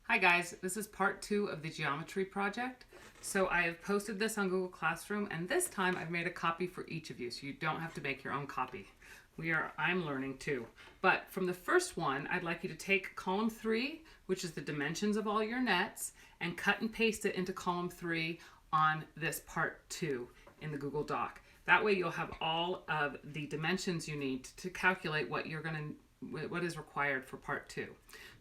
Hi guys, this is part 2 of the geometry project. So I have posted this on Google Classroom, and this time I've made a copy for each of you, so you don't have to make your own copy. I'm learning too. But from the first one, I'd like you to take column 3, which is the dimensions of all your nets, and cut and paste it into column 3 on this part 2 in the Google Doc. That way you'll have all of the dimensions you need to calculate what is required for part 2.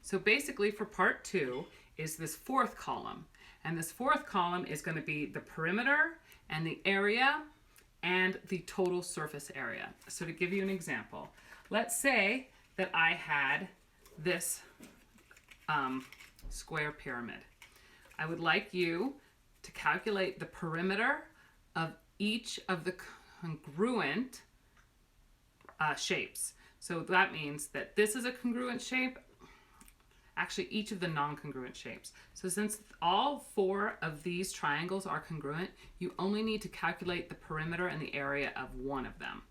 So basically for part 2 is this fourth column. And this fourth column is going to be the perimeter and the area and the total surface area. So to give you an example, let's say that I had this square pyramid. I would like you to calculate the perimeter of each of the congruent shapes. So that means that this is a congruent shape, actually each of the non-congruent shapes. So since all 4 of these triangles are congruent, you only need to calculate the perimeter and the area of one of them.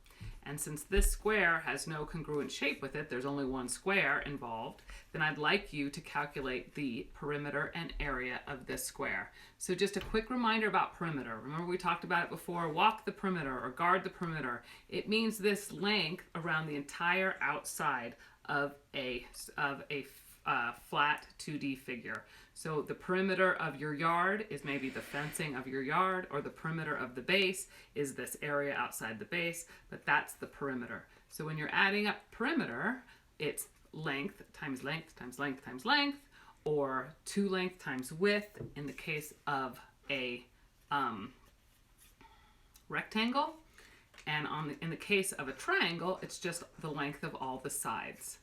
And since this square has no congruent shape with it, there's only one square involved, then I'd like you to calculate the perimeter and area of this square. So just a quick reminder about perimeter. Remember we talked about it before, walk the perimeter or guard the perimeter. It means this length around the entire outside of a flat 2D figure. So the perimeter of your yard is maybe the fencing of your yard, or the perimeter of the base is this area outside the base, but that's the perimeter. So when you're adding up perimeter, it's length times length times length times length, or 2 length times width in the case of a rectangle. And in the case of a triangle, it's just the length of all the sides.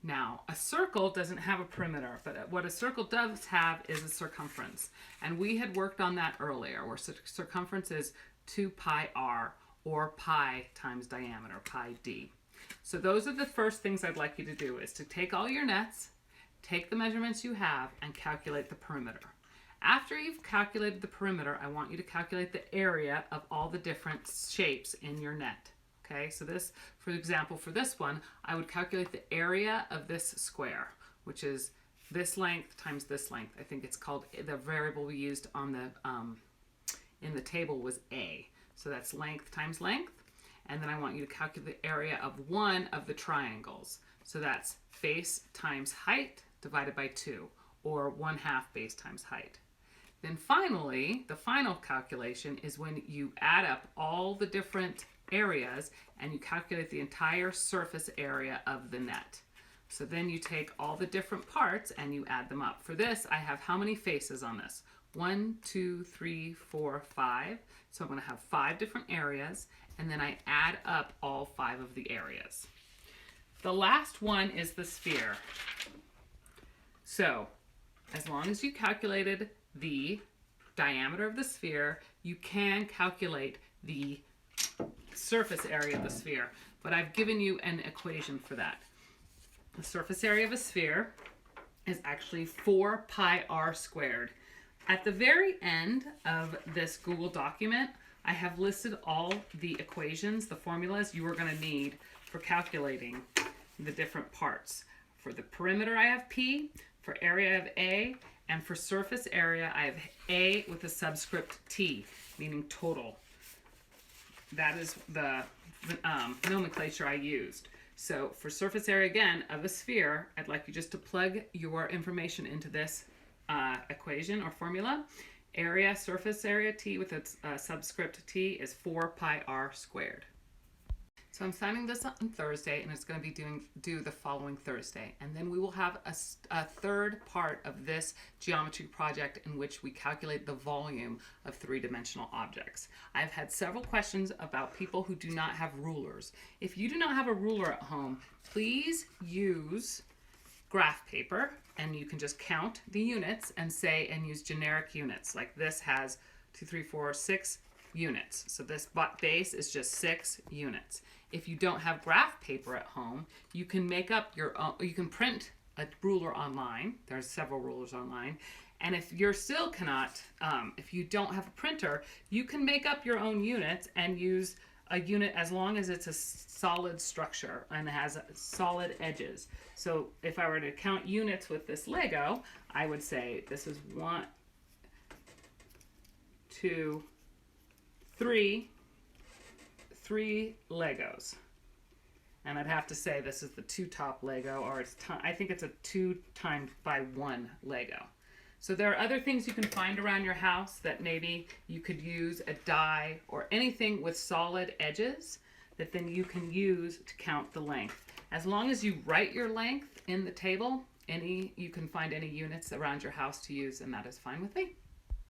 Now, a circle doesn't have a perimeter, but what a circle does have is a circumference. And we had worked on that earlier, where circumference is 2 pi r, or pi times diameter, pi d. So those are the first things I'd like you to do, is to take all your nets, take the measurements you have, and calculate the perimeter. After you've calculated the perimeter, I want you to calculate the area of all the different shapes in your net. Okay, so this, for example, for this one, I would calculate the area of this square, which is this length times this length. I think it's called, the variable we used on the in the table was a. So that's length times length. And then I want you to calculate the area of one of the triangles. So that's base times height divided by 2, or 1/2 base times height. Then finally, the final calculation is when you add up all the different areas and you calculate the entire surface area of the net. So then you take all the different parts and you add them up. For this, I have how many faces on this? 1, 2, 3, 4, 5. So I'm going to have 5 different areas, and then I add up all 5 of the areas. The last one is the sphere. So as long as you calculated the diameter of the sphere, you can calculate the surface area of the sphere, but I've given you an equation for that. The surface area of a sphere is actually 4 pi r squared. At the very end of this Google document, I have listed all the equations, the formulas you are going to need for calculating the different parts. For the perimeter, I have P, for area, I have A, and for surface area, I have A with a subscript T, meaning total. That is the nomenclature I used. So for surface area, again, of a sphere, I'd like you just to plug your information into this equation or formula. Area, surface area T with its subscript T is 4 pi r squared. So I'm signing this on Thursday, and it's going to be due the following Thursday. And then we will have a third part of this geometry project in which we calculate the volume of 3-dimensional objects. I've had several questions about people who do not have rulers. If you do not have a ruler at home, please use graph paper, and you can just count the units and use generic units. Like this has 2, 3, 4, 6 units. So this base is just 6 units. If you don't have graph paper at home, you can make up your own, you can print a ruler online. There's several rulers online. And if you're still cannot, if you don't have a printer, you can make up your own units and use a unit as long as it's a solid structure and has solid edges. So if I were to count units with this Lego, I would say this is 1, 2, 3 Legos. And I'd have to say this is the 2 top Lego, or I think it's a 2 times by 1 Lego. So there are other things you can find around your house that maybe you could use a die or anything with solid edges that then you can use to count the length. As long as you write your length in the table, you can find any units around your house to use, and that is fine with me.